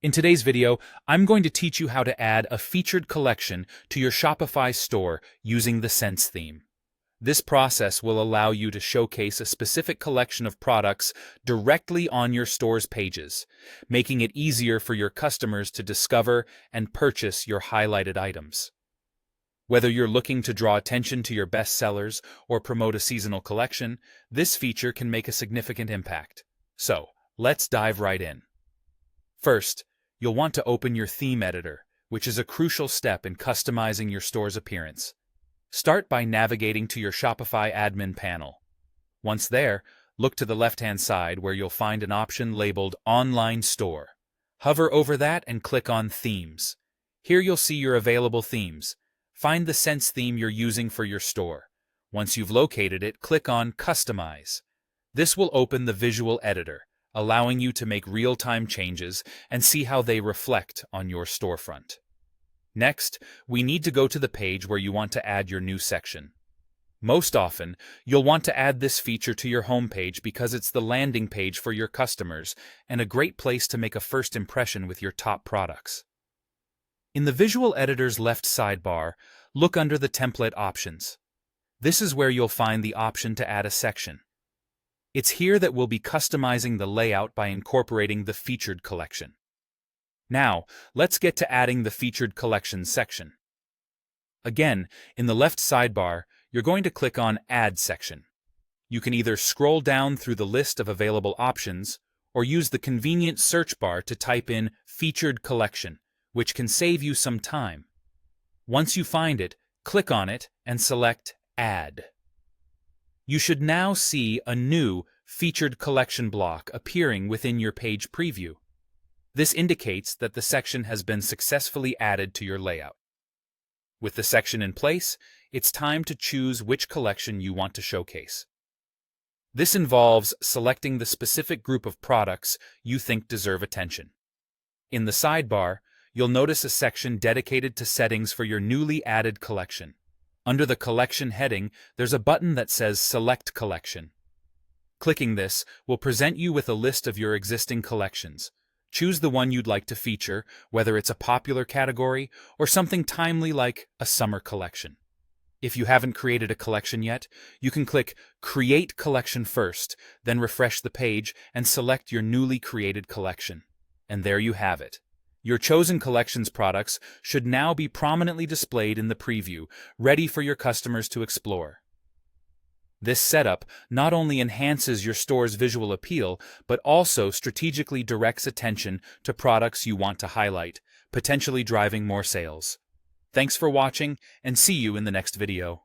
In today's video, I'm going to teach you how to add a featured collection to your Shopify store using the Sense theme. This process will allow you to showcase a specific collection of products directly on your store's pages, making it easier for your customers to discover and purchase your highlighted items. Whether you're looking to draw attention to your best sellers or promote a seasonal collection, this feature can make a significant impact. So, let's dive right in. First, you'll want to open your theme editor, which is a crucial step in customizing your store's appearance. Start by navigating to your Shopify admin panel. Once there, look to the left-hand side where you'll find an option labeled Online Store. Hover over that and click on Themes. Here you'll see your available themes. Find the Sense theme you're using for your store. Once you've located it, click on Customize. This will open the visual editor, allowing you to make real-time changes and see how they reflect on your storefront. Next, we need to go to the page where you want to add your new section. Most often, you'll want to add this feature to your homepage because it's the landing page for your customers and a great place to make a first impression with your top products. In the visual editor's left sidebar, look under the template options. This is where you'll find the option to add a section. It's here that we'll be customizing the layout by incorporating the featured collection. Now, let's get to adding the featured collection section. Again, in the left sidebar, you're going to click on Add Section. You can either scroll down through the list of available options or use the convenient search bar to type in Featured Collection, which can save you some time. Once you find it, click on it and select Add. You should now see a new Featured Collection block appearing within your page preview. This indicates that the section has been successfully added to your layout. With the section in place, it's time to choose which collection you want to showcase. This involves selecting the specific group of products you think deserve attention. In the sidebar, you'll notice a section dedicated to settings for your newly added collection. Under the Collection heading, there's a button that says Select Collection. Clicking this will present you with a list of your existing collections. Choose the one you'd like to feature, whether it's a popular category or something timely like a summer collection. If you haven't created a collection yet, you can click Create Collection first, then refresh the page and select your newly created collection. And there you have it. Your chosen collection's products should now be prominently displayed in the preview, ready for your customers to explore. This setup not only enhances your store's visual appeal, but also strategically directs attention to products you want to highlight, potentially driving more sales. Thanks for watching, and see you in the next video.